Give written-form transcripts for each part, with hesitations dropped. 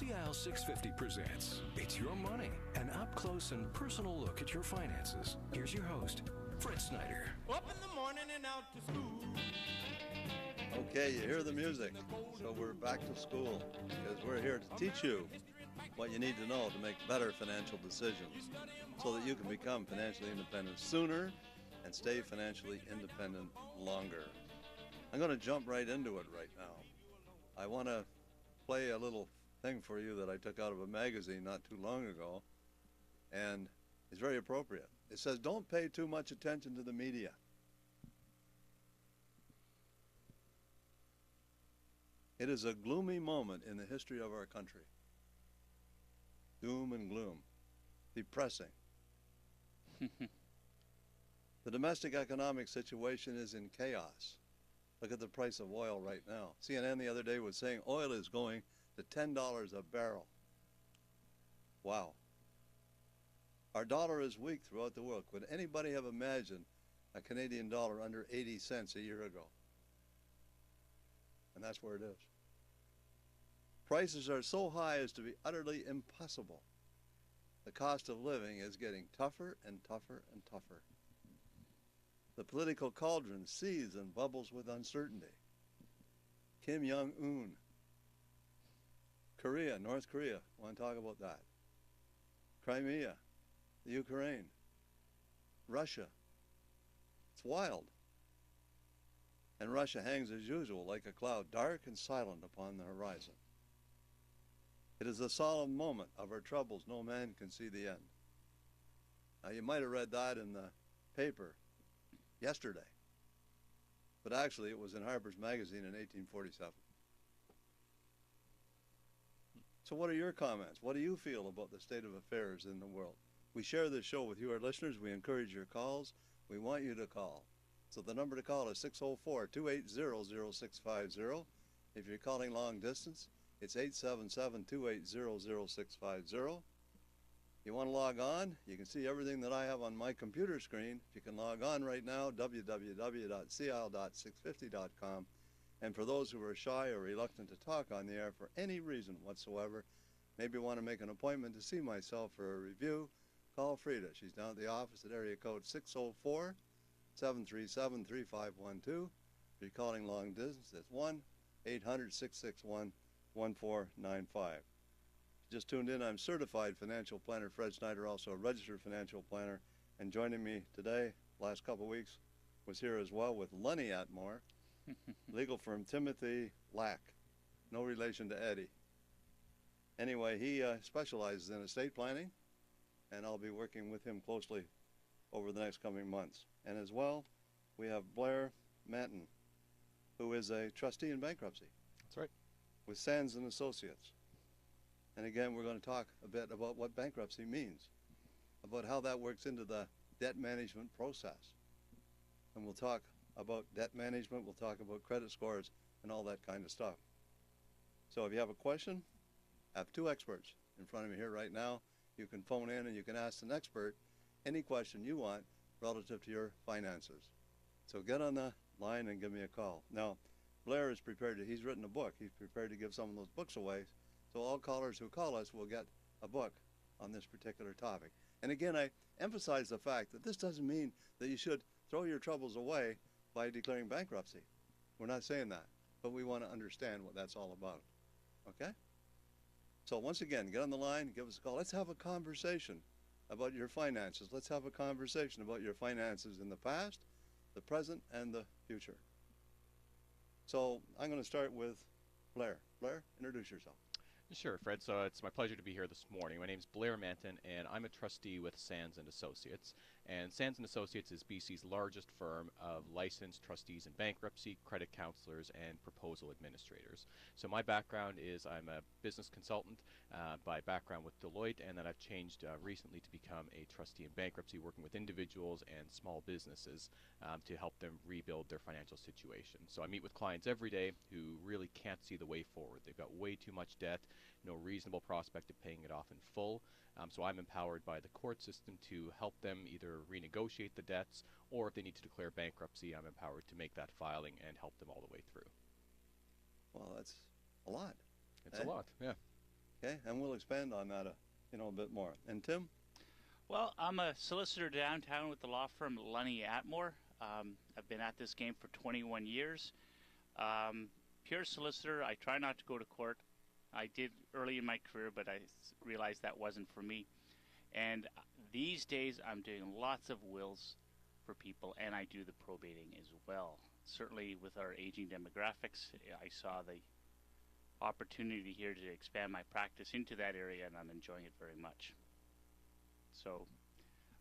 CIL 650 presents It's Your Money, an up-close and personal look at your finances. Here's your host, Fred Snyder. Up in the morning and out to school. Okay, you hear the music. So we're back to school because we're here to teach you what you need to know to make better financial decisions so that you can become financially independent sooner and stay financially independent longer. I'm going to jump right into it right now. I want to play a little thing for you that I took out of a magazine not too long ago, and it's very appropriate. It says, don't pay too much attention to the media. It is a gloomy moment in the history of our country. Doom and gloom. Depressing. The domestic economic situation is in chaos. Look at the price of oil right now. CNN the other day was saying oil is going to $10 a barrel. Wow. Our dollar is weak throughout the world. Could anybody have imagined a Canadian dollar under 80 cents a year ago? And that's where it is. Prices are so high as to be utterly impossible. The cost of living is getting tougher and tougher and tougher. The political cauldron seethes and bubbles with uncertainty. Kim Jong-un, Korea, North Korea, want to talk about that. Crimea, the Ukraine, Russia. It's wild. And Russia hangs as usual like a cloud, dark and silent upon the horizon. It is a solemn moment of our troubles. No man can see the end. Now, you might have read that in the paper yesterday, but actually it was in Harper's Magazine in 1847. So what are your comments? What do you feel about the state of affairs in the world? We share this show with you, our listeners. We encourage your calls. We want you to call. So the number to call is 604-280-0650. If you're calling long distance, it's 877-280-0650. You want to log on? You can see everything that I have on my computer screen. If you can log on right now, www.cil.650.com. And for those who are shy or reluctant to talk on the air for any reason whatsoever, maybe want to make an appointment to see myself for a review, call Frida. She's down at the office at area code 604-737-3512. If you're calling long distance, it's 1-800-661-1495. Just tuned in, I'm certified financial planner Fred Snyder, also a registered financial planner. And joining me today, last couple of weeks, was here as well with Lenny Atmore, legal firm Timothy Lack. No relation to Eddie. Anyway, he specializes in estate planning, and I'll be working with him closely over the next coming months. And as well, we have Blair Manton, who is a trustee in bankruptcy. That's right. With Sands and Associates. And again, we're going to talk a bit about what bankruptcy means, about how that works into the debt management process. And we'll talk about debt management, we'll talk about credit scores, and all that kind of stuff. So if you have a question, I have two experts in front of me here right now. You can phone in and you can ask an expert any question you want relative to your finances. So get on the line and give me a call. Now, Blair is prepared to, he's written a book. He's prepared to give some of those books away. So all callers who call us will get a book on this particular topic. And again, I emphasize the fact that this doesn't mean that you should throw your troubles away by declaring bankruptcy. We're not saying that, but we want to understand what that's all about. Okay? So once again, get on the line, give us a call. Let's have a conversation about your finances. Let's have a conversation about your finances in the past, the present, and the future. So I'm going to start with Blair. Blair, introduce yourself. Sure, Fred. So it's my pleasure to be here this morning. My name is Blair Manton, and I'm a trustee with Sands and Associates. And Sands and Associates is BC's largest firm of licensed trustees in bankruptcy, credit counselors, and proposal administrators. So my background is I'm a business consultant by background with Deloitte, and then I've changed recently to become a trustee in bankruptcy, working with individuals and small businesses to help them rebuild their financial situation. So I meet with clients every day who really can't see the way forward. They've got way too much debt, no reasonable prospect of paying it off in full. So I'm empowered by the court system to help them either renegotiate the debts, or if they need to declare bankruptcy, I'm empowered to make that filing and help them all the way through. Well, that's a lot. It's a lot, yeah. Okay, and we'll expand on that a bit more. And Tim? Well, I'm a solicitor downtown with the law firm Lunny Atmore. I've been at this game for 21 years. Pure solicitor. I try not to go to court. I did early in my career, but I realized that wasn't for me. And these days, I'm doing lots of wills for people, and I do the probating as well. Certainly, with our aging demographics, I saw the opportunity here to expand my practice into that area, and I'm enjoying it very much. So,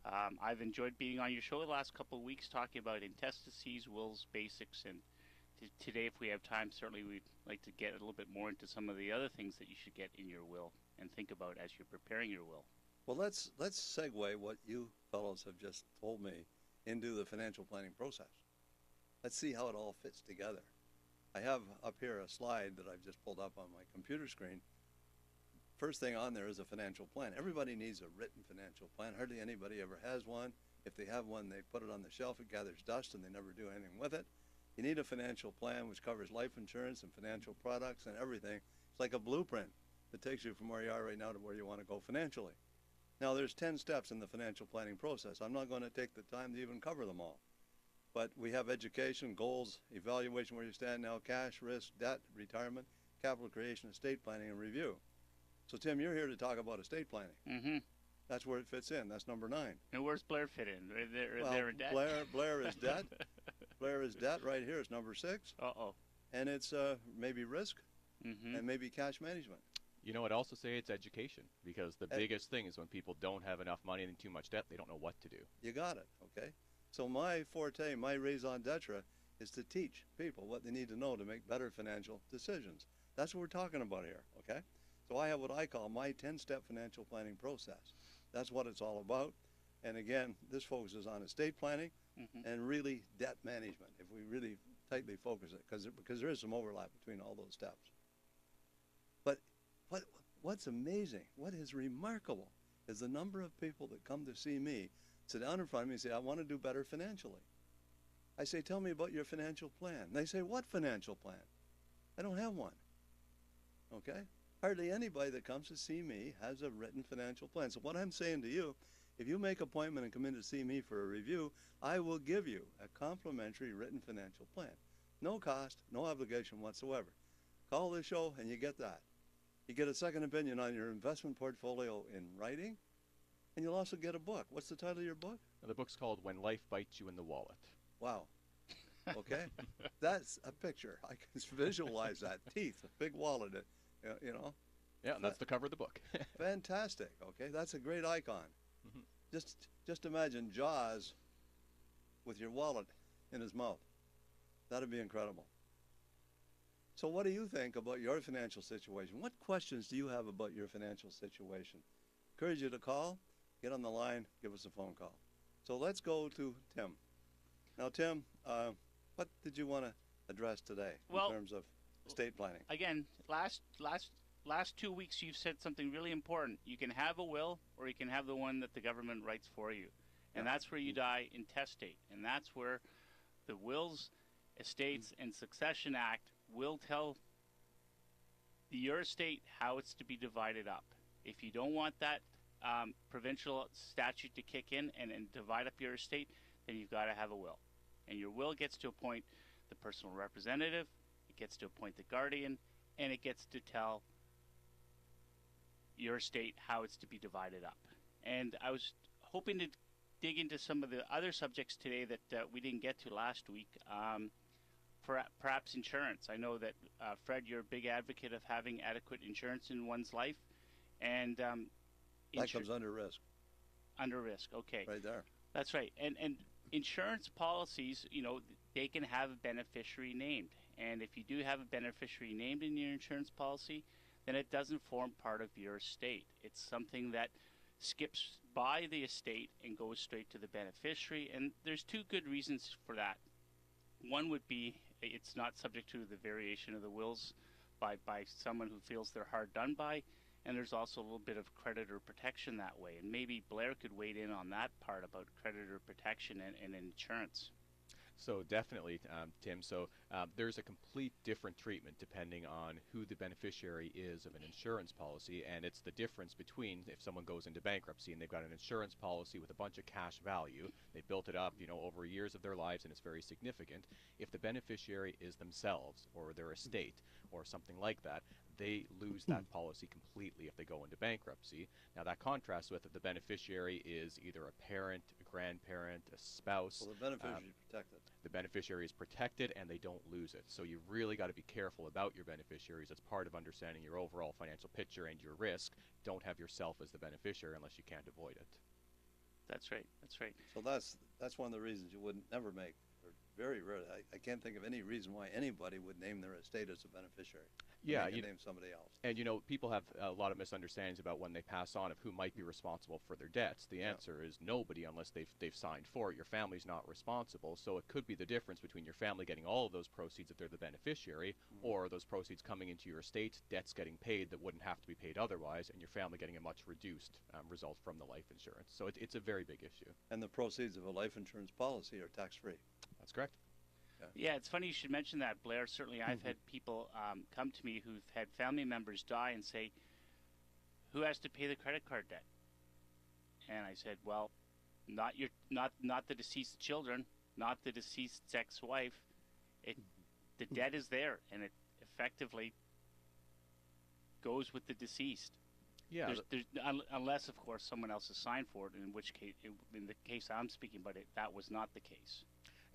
I've enjoyed being on your show the last couple of weeks, talking about intestacies, wills, basics, and today, if we have time, certainly we'd like to get a little bit more into some of the other things that you should get in your will and think about as you're preparing your will. Well, let's segue what you fellows have just told me into the financial planning process. Let's see how it all fits together. I have up here a slide that I've just pulled up on my computer screen. First thing on there is a financial plan. Everybody needs a written financial plan. Hardly anybody ever has one. If they have one, they put it on the shelf, it gathers dust, and they never do anything with it. You need a financial plan which covers life insurance and financial products and everything. It's like a blueprint that takes you from where you are right now to where you want to go financially. Now, there's 10 steps in the financial planning process. I'm not going to take the time to even cover them all. But we have education, goals, evaluation, where you stand now, cash, risk, debt, retirement, capital creation, estate planning, and review. So, Tim, you're here to talk about estate planning. Mm-hmm. That's where it fits in. That's number 9. And where's Blair fit in? They're in debt. Blair is debt. Blair is debt right here. It's number 6. Uh-oh. And it's maybe risk and maybe cash management. You know, I'd also say it's education, because the biggest thing is when people don't have enough money and too much debt, they don't know what to do. You got it, okay? So my forte, my raison d'etre, is to teach people what they need to know to make better financial decisions. That's what we're talking about here, okay? So I have what I call my 10-step financial planning process. That's what it's all about. And again, this focuses on estate planning and really debt management, if we really tightly focus it, because there is some overlap between all those steps. But what's amazing, what is remarkable, is the number of people that come to see me, sit down in front of me and say, I want to do better financially. I say, tell me about your financial plan. And they say, what financial plan? I don't have one, okay? Hardly anybody that comes to see me has a written financial plan. So what I'm saying to you, if you make an appointment and come in to see me for a review, I will give you a complimentary written financial plan. No cost, no obligation whatsoever. Call this show and you get that. You get a second opinion on your investment portfolio in writing, and you'll also get a book. What's the title of your book? Now, the book's called When Life Bites You in the Wallet. Wow. Okay? That's a picture. I can visualize that. Teeth, a big wallet, you know. Yeah, and that's the cover of the book. Fantastic. Okay, that's a great icon. Just imagine Jaws with your wallet in his mouth. That'd be incredible. So what do you think about your financial situation? What questions do you have about your financial situation? Encourage you to call, get on the line, give us a phone call. So let's go to Tim. Now, Tim, what did you want to address today in terms of estate planning? Again, last 2 weeks you've said something really important. You can have a will, or you can have the one that the government writes for you. And that's where you die intestate. And that's where the Wills, Estates, and Succession Act will tell your estate how it's to be divided up. If you don't want that provincial statute to kick in and divide up your estate, then you've got to have a will. And your will gets to appoint the personal representative, it gets to appoint the guardian, and it gets to tell your estate how it's to be divided up. And I was hoping to dig into some of the other subjects today that we didn't get to last week. Perhaps insurance. I know that, Fred, you're a big advocate of having adequate insurance in one's life. And that comes under risk. Under risk, okay. Right there. That's right. And insurance policies, you know, they can have a beneficiary named. And if you do have a beneficiary named in your insurance policy, then it doesn't form part of your estate. It's something that skips by the estate and goes straight to the beneficiary. And there's two good reasons for that. One would be it's not subject to the variation of the wills by someone who feels they're hard done by. And there's also a little bit of creditor protection that way. And maybe Blair could weigh in on that part about creditor protection and insurance. So definitely, Tim. So there's a complete different treatment depending on who the beneficiary is of an insurance policy, and it's the difference between if someone goes into bankruptcy and they've got an insurance policy with a bunch of cash value, they built it up, over years of their lives, and it's very significant. If the beneficiary is themselves or their estate or something like that, they lose that policy completely if they go into bankruptcy. Now that contrasts with if the beneficiary is either a parent, a grandparent, a spouse. Well, the beneficiary is protected. The beneficiary is protected and they don't lose it. So you really got to be careful about your beneficiaries. It's part of understanding your overall financial picture and your risk. Don't have yourself as the beneficiary unless you can't avoid it. That's right. That's right. So that's one of the reasons you would never make, or very rarely. I can't think of any reason why anybody would name their estate as a beneficiary. Yeah, you name somebody else. And people have a lot of misunderstandings about when they pass on of who might be responsible for their debts. The answer is nobody unless they've signed for it. Your family's not responsible, so it could be the difference between your family getting all of those proceeds if they're the beneficiary, or those proceeds coming into your estate, debts getting paid that wouldn't have to be paid otherwise, and your family getting a much reduced result from the life insurance. So it's a very big issue. And the proceeds of a life insurance policy are tax-free. That's correct. Yeah, it's funny you should mention that, Blair. Certainly I've had people come to me who've had family members die and say, who has to pay the credit card debt? And I said, well, not the deceased children, not the deceased's ex-wife. The debt is there, and it effectively goes with the deceased. Yeah. Unless, of course, someone else has signed for it, in which case, in the case I'm speaking about, that was not the case.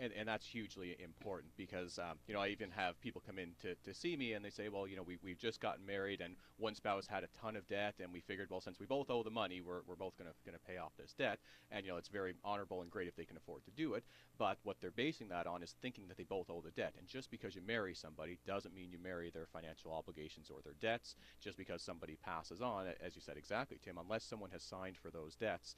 And that's hugely important because, I even have people come in to see me and they say, well, we've just gotten married and one spouse had a ton of debt and we figured, well, since we both owe the money, we're both going to pay off this debt. And, it's very honorable and great if they can afford to do it. But what they're basing that on is thinking that they both owe the debt. And just because you marry somebody doesn't mean you marry their financial obligations or their debts. Just because somebody passes on, as you said exactly, Tim, unless someone has signed for those debts,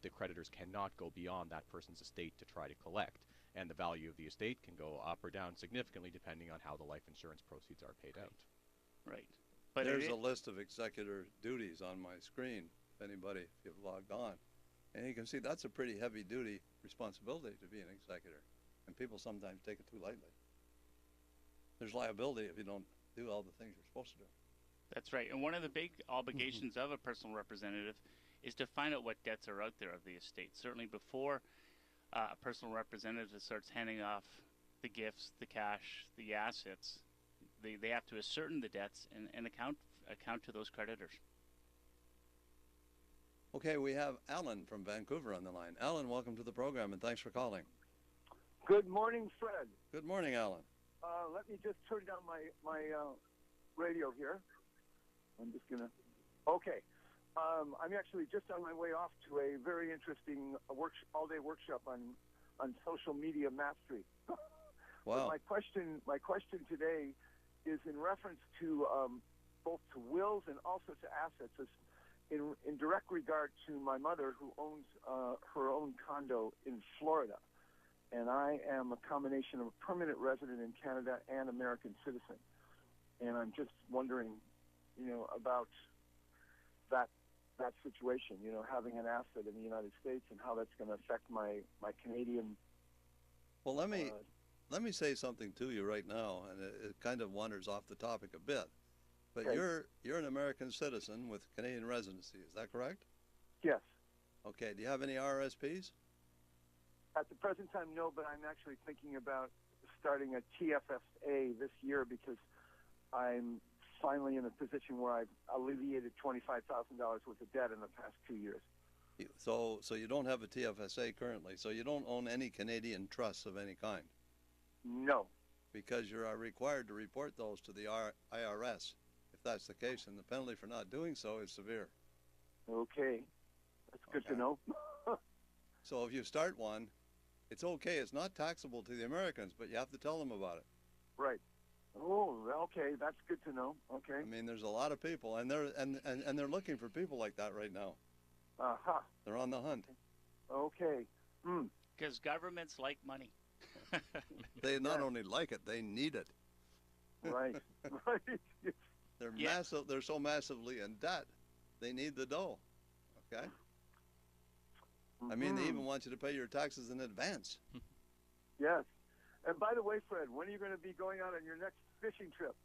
the creditors cannot go beyond that person's estate to try to collect. And the value of the estate can go up or down significantly depending on how the life insurance proceeds are paid out. Right. But there's a list of executor duties on my screen, if you've logged on. And you can see that's a pretty heavy duty responsibility to be an executor. And people sometimes take it too lightly. There's liability if you don't do all the things you're supposed to do. That's right. And one of the big obligations of a personal representative is to find out what debts are out there of the estate. Certainly before a personal representative starts handing off the gifts, the cash, the assets, they have to ascertain the debts and account to those creditors. Okay, we have Alan from Vancouver on the line. Alan, welcome to the program, and thanks for calling. Good morning, Fred. Good morning, Alan. Let me just turn down my radio here. I'm just going to... Okay. I'm actually just on my way off to a very interesting all-day workshop on social media mastery. Wow. But my question today is in reference to both to wills and also to assets, in direct regard to my mother who owns her own condo in Florida. And I am a combination of a permanent resident in Canada and American citizen. And I'm just wondering, about that situation, having an asset in the United States and how that's going to affect my Canadian. Well, let me say something to you right now, and it kind of wanders off the topic a bit. But okay. You're an American citizen with Canadian residency, is that correct? Yes. Okay. Do you have any RSPs? At the present time, no, but I'm actually thinking about starting a TFSA this year because I'm finally in a position where I've alleviated $25,000 worth of debt in the past 2 years. So you don't have a TFSA currently, so you don't own any Canadian trusts of any kind? No. Because you are required to report those to the IRS. If that's the case, and the penalty for not doing so is severe. Okay. That's good to know. So if you start one, it's okay. It's not taxable to the Americans, but you have to tell them about it. Right. Oh, okay. That's good to know. Okay. I mean, there's a lot of people, and they're looking for people like that right now. Aha. They're on the hunt. Okay. Because governments like money. They not only like it, they need it. Right. Right. They're massive. They're so massively in debt, they need the dough. Okay. I mean, they even want you to pay your taxes in advance. Yes. And by the way, Fred, when are you going to be going out on your next fishing trip?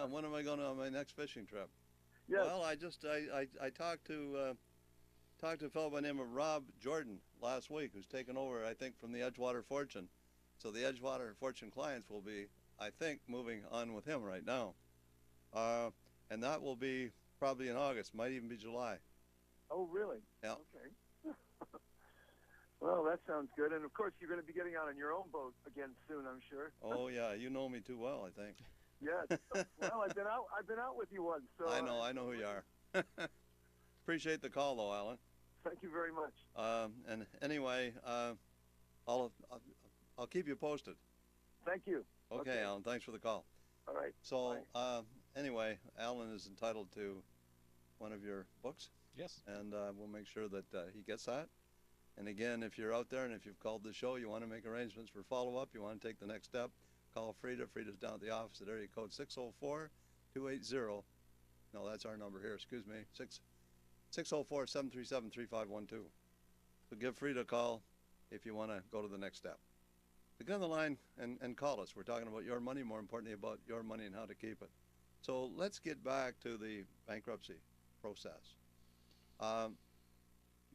When am I going on my next fishing trip? Yes. Well, I talked to a fellow by the name of Rob Jordan last week, who's taken over, I think, from the Edgewater Fortune. So the Edgewater Fortune clients will be, I think, moving on with him right now. And that will be probably in August, might even be July. Oh, really? Yeah. Okay. Well, that sounds good. And, of course, you're going to be getting out on your own boat again soon, I'm sure. Oh, yeah, you know me too well, I think. Yes. Well, I've been out with you once. So I know who you are. Appreciate the call, though, Alan. Thank you very much. And anyway, I'll keep you posted. Thank you. Okay, Alan, thanks for the call. All right. So, bye. Anyway, Alan is entitled to one of your books. Yes. And we'll make sure that he gets that. And again, if you're out there and if you've called the show, you want to make arrangements for follow-up, you want to take the next step, call Frida. Frida's down at the office at area code 604-280. No, that's our number here, excuse me, 604-737-3512. So give Frida a call if you want to go to the next step. So get on the line and call us. We're talking about your money, more importantly about your money and how to keep it. So let's get back to the bankruptcy process.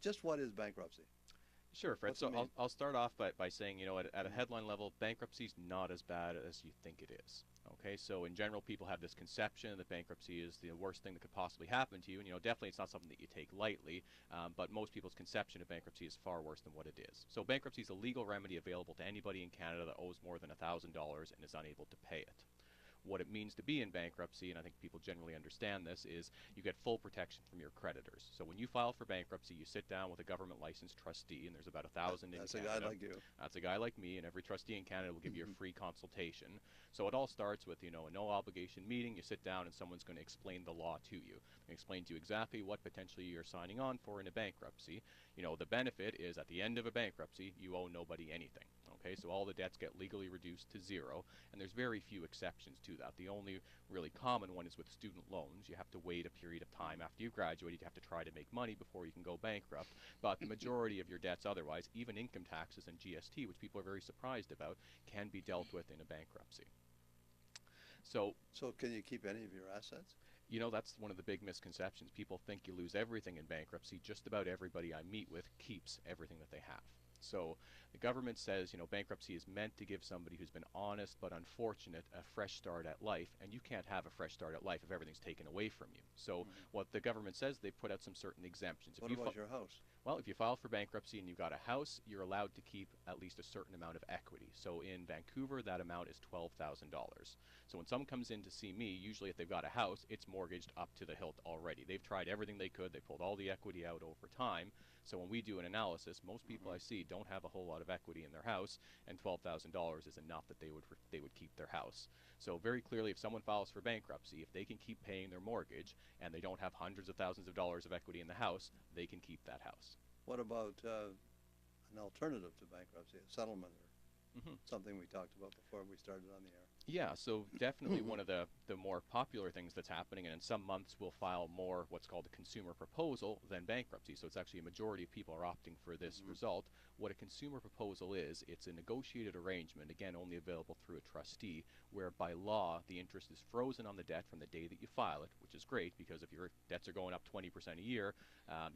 Just what is bankruptcy? Sure, Fred. What's So it mean? I'll start off by saying, at a headline level, bankruptcy is not as bad as you think it is. Okay, so in general, people have this conception that bankruptcy is the worst thing that could possibly happen to you, and definitely it's not something that you take lightly. But most people's conception of bankruptcy is far worse than what it is. So bankruptcy is a legal remedy available to anybody in Canada that owes more than $1,000 and is unable to pay it. What it means to be in bankruptcy, and I think people generally understand this, is you get full protection from your creditors. So when you file for bankruptcy, you sit down with a government licensed trustee, and there's about 1,000 in Canada. That's a guy like you. That's a guy like me, and every trustee in Canada will give you a free consultation. So it all starts with, a no obligation meeting. You sit down and someone's going to explain the law to you. They explain to you exactly what potentially you're signing on for in a bankruptcy. The benefit is at the end of a bankruptcy, you owe nobody anything. Okay, so all the debts get legally reduced to zero, and there's very few exceptions to that. The only really common one is with student loans. You have to wait a period of time after you graduate. You have to try to make money before you can go bankrupt. But the majority of your debts otherwise, even income taxes and GST, which people are very surprised about, can be dealt with in a bankruptcy. So can you keep any of your assets? That's one of the big misconceptions. People think you lose everything in bankruptcy. Just about everybody I meet with keeps everything that they have. So the government says, bankruptcy is meant to give somebody who's been honest but unfortunate a fresh start at life, and you can't have a fresh start at life if everything's taken away from you. So what the government says, they put out some certain exemptions. What about your house? Well, if you file for bankruptcy and you've got a house, you're allowed to keep at least a certain amount of equity. So in Vancouver, that amount is $12,000. So when someone comes in to see me, usually if they've got a house, it's mortgaged up to the hilt already. They've tried everything they could. They pulled all the equity out over time. So when we do an analysis, most people I see don't have a whole lot of equity in their house, and $12,000 is enough that they would keep their house. So very clearly, if someone files for bankruptcy, if they can keep paying their mortgage and they don't have hundreds of thousands of dollars of equity in the house, they can keep that house. What about an alternative to bankruptcy, a settlement, or something we talked about before we started on the air? Yeah, so definitely one of the more popular things that's happening, and in some months we'll file more what's called a consumer proposal than bankruptcy. So it's actually a majority of people are opting for this result. What a consumer proposal is, it's a negotiated arrangement, again only available through a trustee, where by law the interest is frozen on the debt from the day that you file it, which is great because if your debts are going up 20% a year,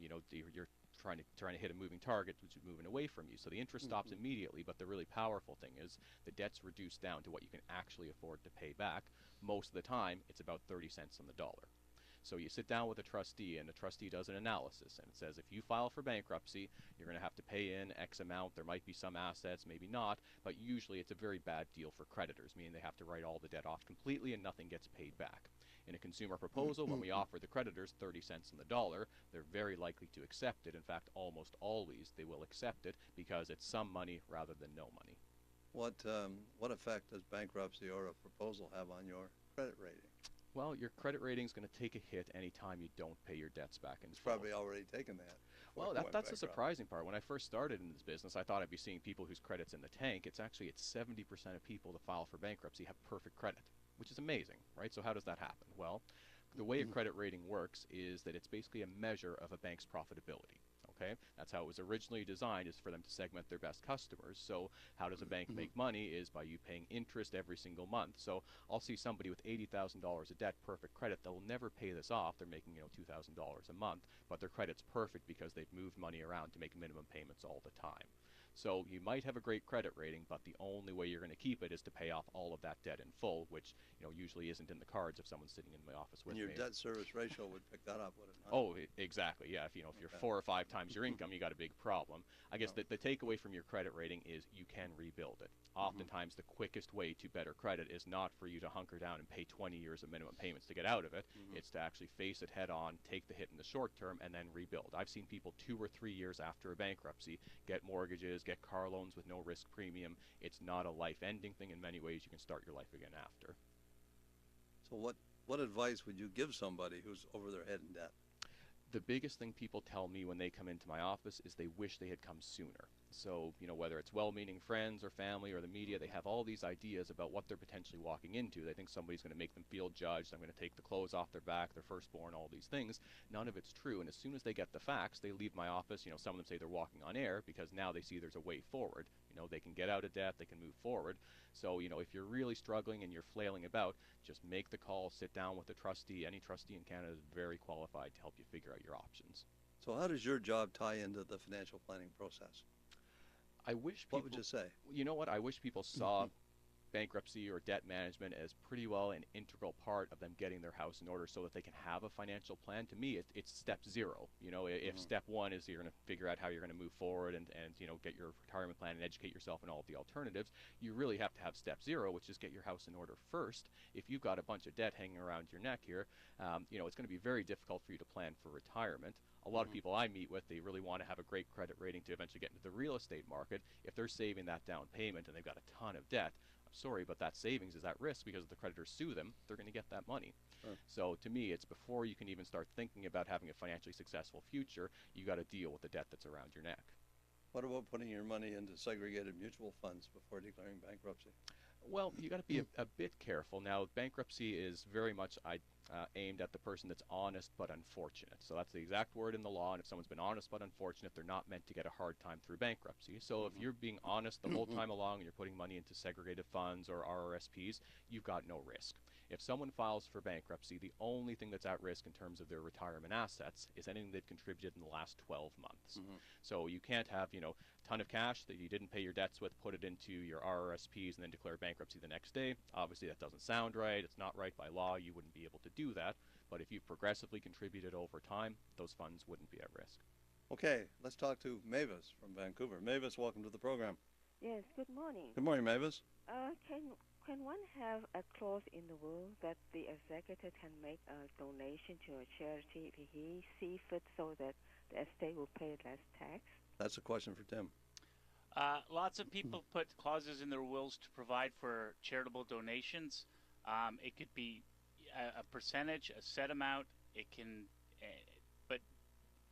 you're trying to hit a moving target, which is moving away from you. So the interest stops immediately, but the really powerful thing is the debt's reduced down to what you can actually afford to pay back. Most of the time, it's about 30 cents on the dollar. So you sit down with a trustee, and the trustee does an analysis, and it says if you file for bankruptcy, you're going to have to pay in X amount. There might be some assets, maybe not, but usually it's a very bad deal for creditors, meaning they have to write all the debt off completely and nothing gets paid back. In a consumer proposal, when we offer the creditors 30 cents on the dollar, they're very likely to accept it. In fact, almost always they will accept it because it's some money rather than no money. What effect does bankruptcy or a proposal have on your credit rating? Well, your credit rating is going to take a hit anytime you don't pay your debts back in full. It's probably already taken that. Well, that's the surprising part. When I first started in this business, I thought I'd be seeing people whose credit's in the tank. It's 70% of people that file for bankruptcy have perfect credit, which is amazing, right? So how does that happen? Well, the way a credit rating works is that it's basically a measure of a bank's profitability. Okay, that's how it was originally designed, is for them to segment their best customers. So how does a bank make money is by you paying interest every single month. So I'll see somebody with $80,000 of debt, perfect credit, they'll never pay this off. They're making $2,000 a month, but their credit's perfect because they've moved money around to make minimum payments all the time. So you might have a great credit rating, but the only way you're going to keep it is to pay off all of that debt in full, which usually isn't in the cards if someone's sitting in my office with And your me. debt service ratio would pick that up, would it not? Oh, exactly. Yeah, if you're 4 or 5 times your income, you got a big problem. I guess the takeaway from your credit rating is you can rebuild it. Oftentimes, the quickest way to better credit is not for you to hunker down and pay 20 years of minimum payments to get out of it. It's to actually face it head on, take the hit in the short term, and then rebuild. I've seen people 2 or 3 years after a bankruptcy get mortgages, get car loans with no risk premium. It's not a life-ending thing. In many ways, you can start your life again after. So what advice would you give somebody who's over their head in debt? The biggest thing people tell me when they come into my office is they wish they had come sooner. So, whether it's well-meaning friends or family or the media, they have all these ideas about what they're potentially walking into. They think somebody's going to make them feel judged. I'm going to take the clothes off their back, their firstborn, all these things. None of it's true. And as soon as they get the facts, they leave my office. Some of them say they're walking on air because now they see there's a way forward. They can get out of debt, they can move forward. So, if you're really struggling and you're flailing about, just make the call, sit down with a trustee. Any trustee in Canada is very qualified to help you figure out your options. So how does your job tie into the financial planning process? I wish people, what would you say? You know what? I wish people saw bankruptcy or debt management as pretty well an integral part of them getting their house in order so that they can have a financial plan. To me, it's step 0. If step 1 is you're going to figure out how you're going to move forward and get your retirement plan and educate yourself on all of the alternatives, you really have to have step 0, which is get your house in order first. If you've got a bunch of debt hanging around your neck here, it's going to be very difficult for you to plan for retirement. A lot of people I meet with, they really want to have a great credit rating to eventually get into the real estate market. If they're saving that down payment and they've got a ton of debt, I'm sorry, but that savings is at risk because if the creditors sue them, they're going to get that money. So to me, it's before you can even start thinking about having a financially successful future, you got to deal with the debt that's around your neck. What about putting your money into segregated mutual funds before declaring bankruptcy? Well, you got to be a bit careful. Now, bankruptcy is very much aimed at the person that's honest but unfortunate. So that's the exact word in the law, and if someone's been honest but unfortunate, they're not meant to get a hard time through bankruptcy. So if you're being honest the whole time along and you're putting money into segregated funds or RRSPs, you've got no risk. If someone files for bankruptcy, the only thing that's at risk in terms of their retirement assets is anything they've contributed in the last 12 months. So you can't have, a ton of cash that you didn't pay your debts with, put it into your RRSPs and then declare bankruptcy the next day. Obviously that doesn't sound right. It's not right by law. You wouldn't be able to do that. But if you've progressively contributed over time, those funds wouldn't be at risk. Okay, let's talk to Mavis from Vancouver. Mavis, welcome to the program. Yes, good morning. Good morning, Mavis. Can one have a clause in the will that the executor can make a donation to a charity if he sees fit so that the estate will pay less tax? That's a question for Tim. Lots of people put clauses in their wills to provide for charitable donations. It could be a percentage, a set amount. It can,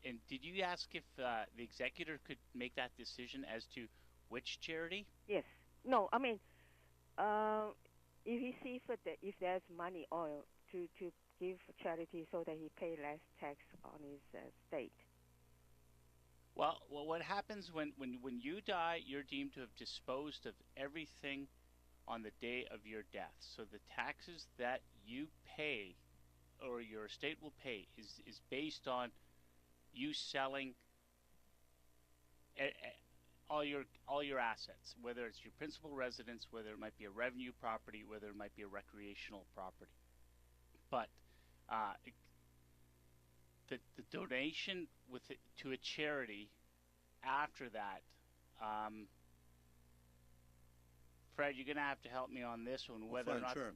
and did you ask if the executor could make that decision as to which charity? Yes. No, I mean, if he sees fit that if there's money or to give charity so that he pay less tax on his estate. Well, what happens when you die, you're deemed to have disposed of everything on the day of your death. So the taxes that you pay or your estate will pay is based on you selling all your assets, whether it's your principal residence, whether it might be a revenue property, whether it might be a recreational property. But the donation to a charity after that, Fred, you're going to have to help me on this one. Whether or not Sure.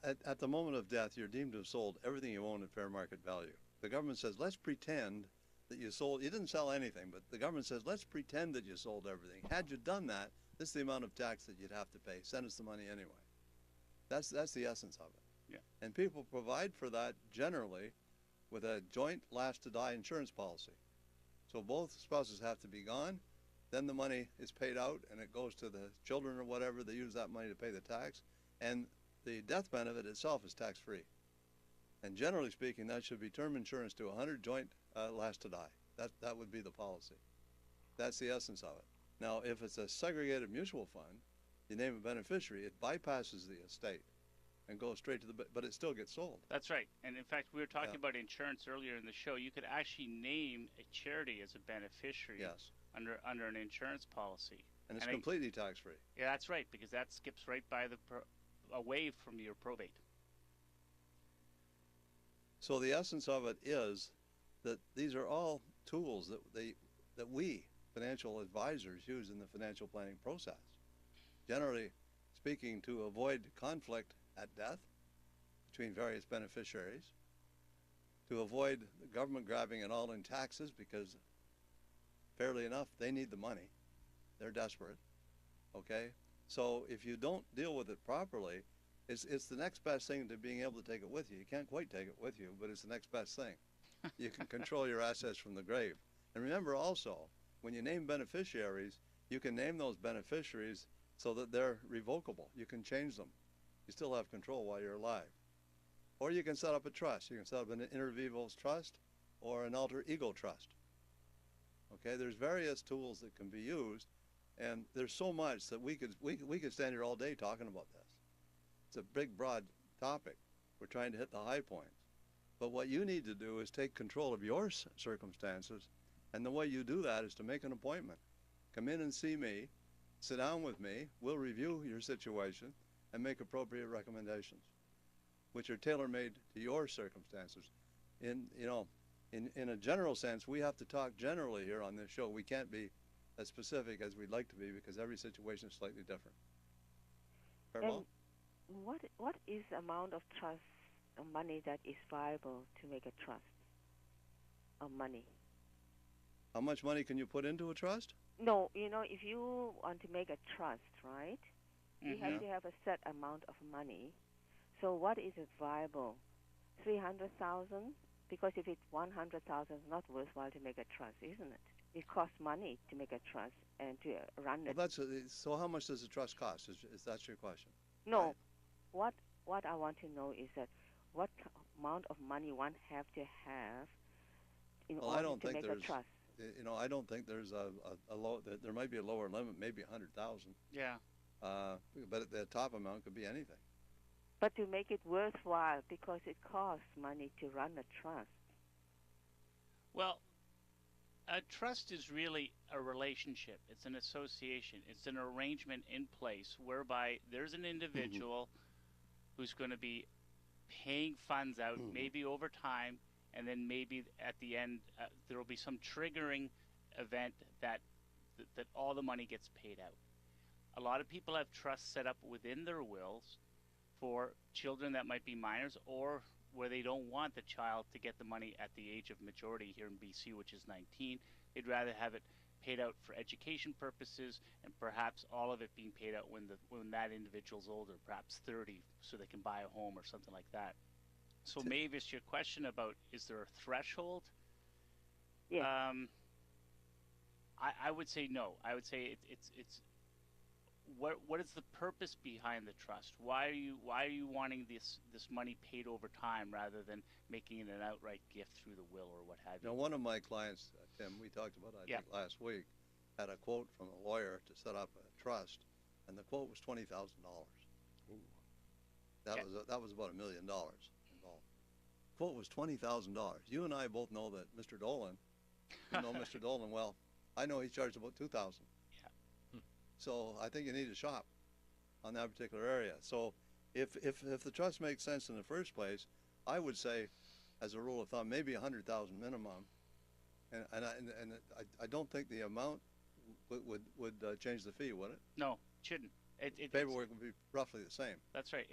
At the moment of death, you're deemed to have sold everything you own at fair market value. The government says, let's pretend that you sold. You didn't sell anything, but the government says, let's pretend that you sold everything. Had you done that, this is the amount of tax that you'd have to pay. Send us the money anyway. That's the essence of it. Yeah. And people provide for that generally with a joint last-to-die insurance policy. So both spouses have to be gone. Then the money is paid out, and it goes to the children or whatever. They use that money to pay the tax. And the death benefit itself is tax-free. And generally speaking, that should be term insurance to 100, joint last to die. That would be the policy. That's the essence of it. Now, if it's a segregated mutual fund, you name a beneficiary, it bypasses the estate and goes straight to but it still gets sold. That's right. And in fact, we were talking about insurance earlier in the show. You could actually name a charity as a beneficiary under an insurance policy. And it's completely tax-free. Yeah, that's right, because that skips right by away from your probate. So the essence of it is that these are all tools that we financial advisors use in the financial planning process. Generally speaking, to avoid conflict at death between various beneficiaries, to avoid the government grabbing it all in taxes because, fairly enough, they need the money. They're desperate. Okay? So if you don't deal with it properly, it's the next best thing to being able to take it with you. You can't quite take it with you, but it's the next best thing. You can control your assets from the grave. And remember also, when you name beneficiaries, you can name those beneficiaries so that they're revocable. You can change them. You still have control while you're alive. Or you can set up a trust. You can set up an inter vivos trust or an alter ego trust. Okay, there's various tools that can be used, and there's so much that we could stand here all day talking about this. It's a big, broad topic. We're trying to hit the high points. But what you need to do is take control of your circumstances, and the way you do that is to make an appointment. Come in and see me, sit down with me, we'll review your situation and make appropriate recommendations, which are tailor-made to your circumstances. In a general sense, we have to talk generally here on this show. We can't be as specific as we'd like to be because every situation is slightly different. And what is the amount of trust of money that is viable to make a trust of money? How much money can you put into a trust? No, if you want to make a trust, right, you have to have a set amount of money. So what is it viable? 300,000? Because if it's 100,000, it's not worthwhile to make a trust, isn't it? It costs money to make a trust and to run it. Well, so how much does a trust cost? Is that your question? No. Right. What I want to know is that what amount of money one have to have in order to make a trust. I don't think there's a low. There might be a lower limit, maybe 100,000. Yeah. But the top amount could be anything. But to make it worthwhile, because it costs money to run a trust. Well, a trust is really a relationship. It's an association. It's an arrangement in place whereby there's an individual who's going to be paying funds out, maybe over time, and then maybe at the end there will be some triggering event that all the money gets paid out. A lot of people have trusts set up within their wills for children that might be minors, or where they don't want the child to get the money at the age of majority here in BC, which is 19. They'd rather have it paid out for education purposes, and perhaps all of it being paid out when that individual's older, perhaps 30, so they can buy a home or something like that. So Mavis, your question about is there a threshold? Yeah. I would say no. I would say it's what is the purpose behind the trust? Why are you wanting this money paid over time rather than making it an outright gift through the will or what have you? Now, one of my clients, Tim, we talked about I think last week, had a quote from a lawyer to set up a trust, and the quote was $20,000. That was about $1 million involved. Quote was $20,000. You and I both know that Mr. Dolan, you know Mr. Dolan well. I know he charged about $2,000. Yeah. So I think you need to shop on that particular area. So if the trust makes sense in the first place, I would say, as a rule of thumb, maybe $100,000 minimum. And I don't think the amount would change the fee, would it? No, it shouldn't. Paperwork would be roughly the same. That's right.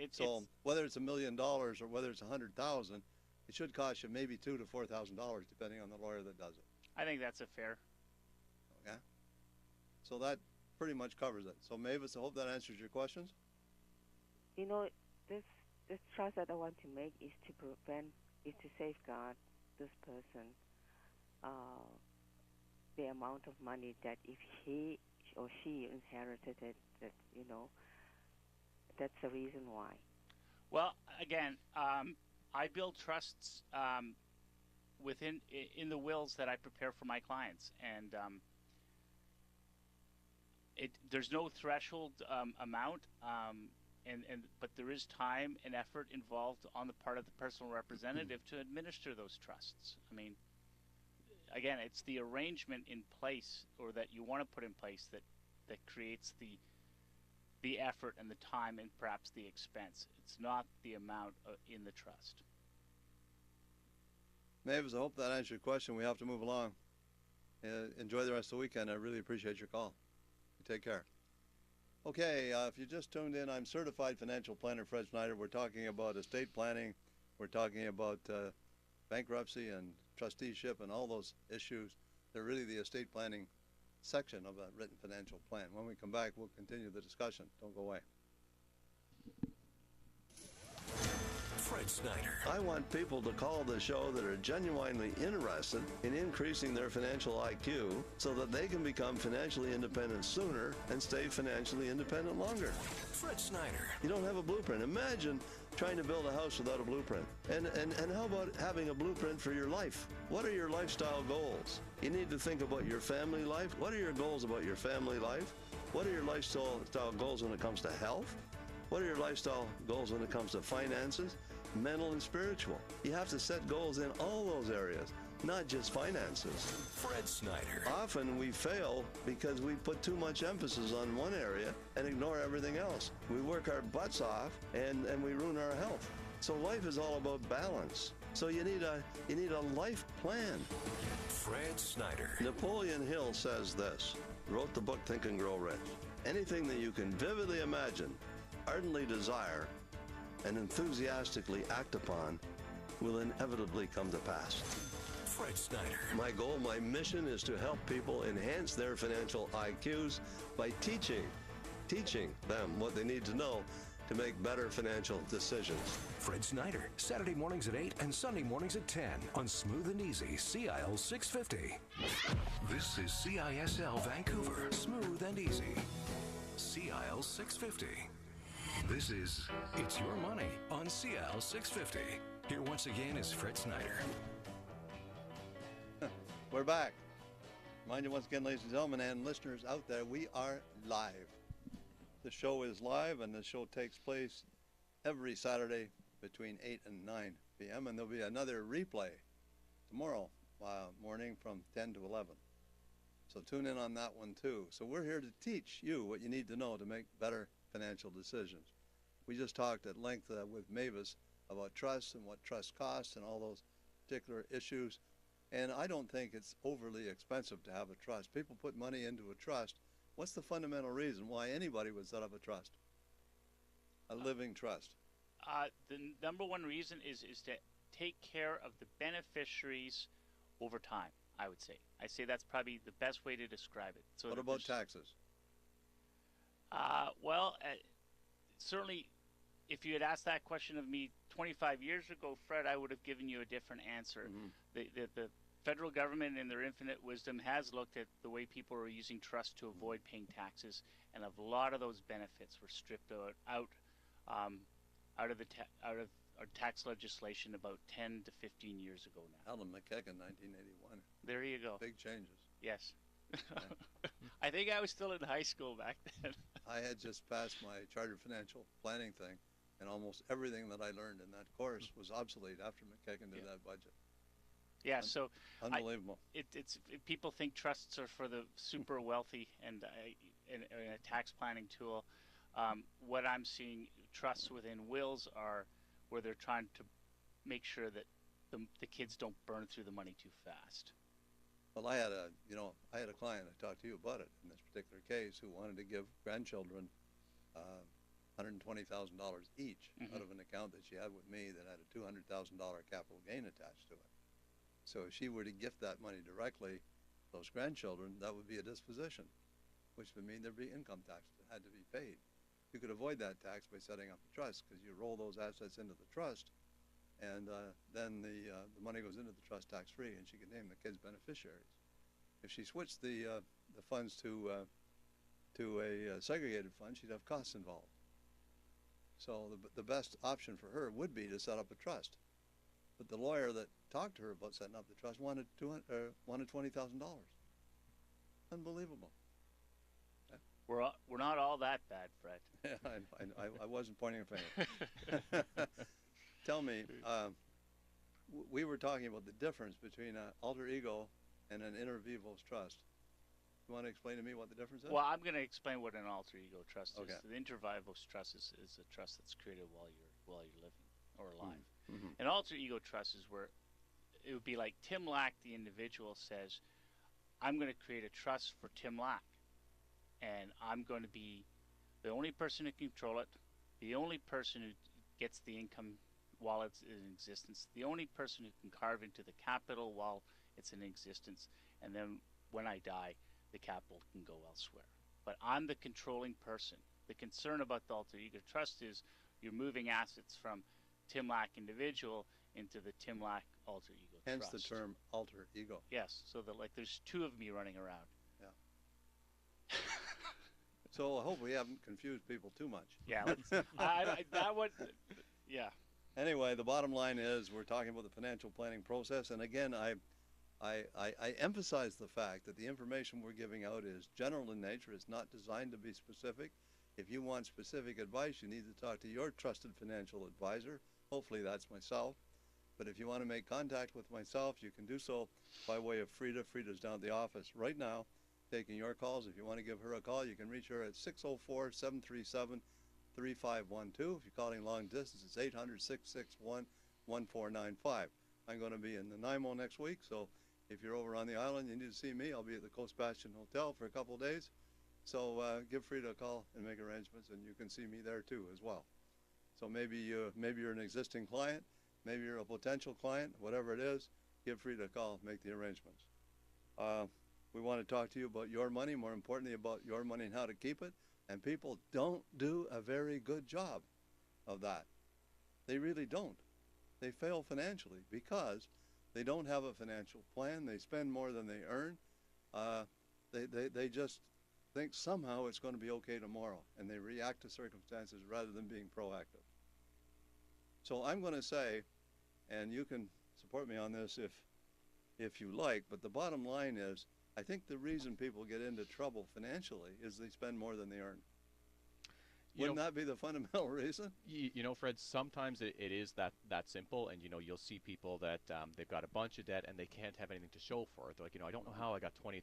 Whether it's $1 million or whether it's $100,000, it should cost you maybe $2,000 to $4,000 depending on the lawyer that does it. I think that's a fair. Okay. So that pretty much covers it. So Mavis, I hope that answers your questions. This trust that I want to make is to safeguard this person the amount of money that if he or she inherited it, that's the reason why. Well, again, I build trusts in the wills that I prepare for my clients, and there's no threshold amount, but there is time and effort involved on the part of the personal representative to administer those trusts. I mean, again, it's the arrangement in place, or that you want to put in place, that creates the effort and the time and perhaps the expense. It's not the amount in the trust. Mavis, I hope that answered your question. We have to move along. Enjoy the rest of the weekend. I really appreciate your call. You take care. Okay, if you just tuned in, I'm Certified Financial Planner Fred Schneider. We're talking about estate planning. We're talking about bankruptcy and trusteeship and all those issues. They're really the estate planning section of a written financial plan. When we come back, we'll continue the discussion. Don't go away. Fred Schneider. I want people to call the show that are genuinely interested in increasing their financial IQ so that they can become financially independent sooner and stay financially independent longer. Fred Schneider. You don't have a blueprint. Imagine trying to build a house without a blueprint. And how about having a blueprint for your life? What are your lifestyle goals? You need to think about your family life. What are your goals about your family life? What are your lifestyle goals when it comes to health? What are your lifestyle goals when it comes to finances, mental and spiritual? You have to set goals in all those areas, not just finances. Fred Schneider. Often we fail because we put too much emphasis on one area and ignore everything else. We work our butts off and we ruin our health. So life is all about balance. So you need a life plan. Fred Schneider. Napoleon Hill says this, wrote the book Think and Grow Rich. Anything that you can vividly imagine, ardently desire, and enthusiastically act upon will inevitably come to pass. Fred Schneider. My goal, my mission is to help people enhance their financial IQs by teaching them what they need to know to make better financial decisions. Fred Schneider, Saturday mornings at 8 and Sunday mornings at 10 on Smooth and Easy, CIL 650. This is CISL Vancouver, Smooth and Easy, CIL 650. This is It's Your Money on CIL 650. Here once again is Fred Schneider. We're back. Mind you once again, ladies and gentlemen, and listeners out there, we are live. The show is live, and the show takes place every Saturday between 8 and 9 p.m., and there'll be another replay tomorrow morning from 10 to 11. So tune in on that one, too. So we're here to teach you what you need to know to make better financial decisions. We just talked at length with Mavis about trusts and what trust costs and all those particular issues. And I don't think it's overly expensive to have a trust. People put money into a trust. What's the fundamental reason why anybody would set up a trust? A living trust. The number one reason is to take care of the beneficiaries over time, I would say. I say that's probably the best way to describe it. So what about taxes? Certainly, if you had asked that question of me 25 years ago, Fred, I would have given you a different answer. Mm-hmm. The federal government, in their infinite wisdom, has looked at the way people are using trust to avoid paying taxes, and a lot of those benefits were stripped out of our tax legislation about 10 to 15 years ago now. Alan McKegan, 1981. There you go. Big changes. Yes. I think I was still in high school back then. I had just passed my chartered financial planning thing, and almost everything that I learned in that course was obsolete after McKegan did that budget. Yeah, so unbelievable. It's people think trusts are for the super wealthy and a tax planning tool. What I'm seeing, trusts within wills are where they're trying to make sure that the kids don't burn through the money too fast. Well, I had a client, I talked to you about it in this particular case, who wanted to give grandchildren $120,000 each out of an account that she had with me that had a $200,000 capital gain attached to it. So if she were to gift that money directly to those grandchildren, that would be a disposition, which would mean there'd be income tax that had to be paid. You could avoid that tax by setting up a trust, because you roll those assets into the trust, and then the money goes into the trust tax-free, and she can name the kids beneficiaries. If she switched the funds to a segregated fund, she'd have costs involved. So the best option for her would be to set up a trust. But the lawyer that talked to her about setting up the trust wanted $20,000. Unbelievable. We're not all that bad, Fred. Yeah, I wasn't pointing a finger. Tell me, we were talking about the difference between an alter ego and an inter vivos trust. You want to explain to me what the difference is? Well, I'm going to explain what an alter ego trust Okay. is. The inter vivos trust is a trust that's created while you're living or alive. Mm-hmm. An alter ego trust is where it would be like Tim Lack, the individual, says, I'm going to create a trust for Tim Lack, and I'm going to be the only person who can control it, the only person who gets the income while it's in existence, the only person who can carve into the capital while it's in existence, and then when I die, the capital can go elsewhere. But I'm the controlling person. The concern about the alter ego trust is you're moving assets from Tim Lack individual into the Tim Lack alter ego Hence trust. the term alter ego. Yes, so that like there's two of me running around. So I hope we haven't confused people too much. Yeah, yeah. Anyway, the bottom line is we're talking about the financial planning process, and again, I emphasize the fact that the information we're giving out is general in nature. It's not designed to be specific. If you want specific advice, you need to talk to your trusted financial advisor. Hopefully that's myself. But if you want to make contact with myself, you can do so by way of Frida. Frida's down at the office right now taking your calls. If you want to give her a call, you can reach her at 604-737-3512. If you're calling long distance, it's 800-661-1495. I'm going to be in Nanaimo next week, so if you're over on the island, you need to see me. I'll be at the Coast Bastion Hotel for a couple of days. So give Frida a call and make arrangements, and you can see me there too as well. So maybe you're an existing client, maybe you're a potential client, whatever it is, give Frida a call, make the arrangements. We want to talk to you about your money, more importantly about your money and how to keep it. And people don't do a very good job of that. They really don't. They fail financially because they don't have a financial plan. They spend more than they earn. They just think somehow it's going to be okay tomorrow, and they react to circumstances rather than being proactive. So I'm going to say, and you can support me on this if you like, but the bottom line is, I think the reason people get into trouble financially is they spend more than they earn. Wouldn't that be the fundamental reason? You know, Fred, sometimes it is that simple, and, you'll see people that they've got a bunch of debt and they can't have anything to show for it. They're like, I don't know how I got $20,000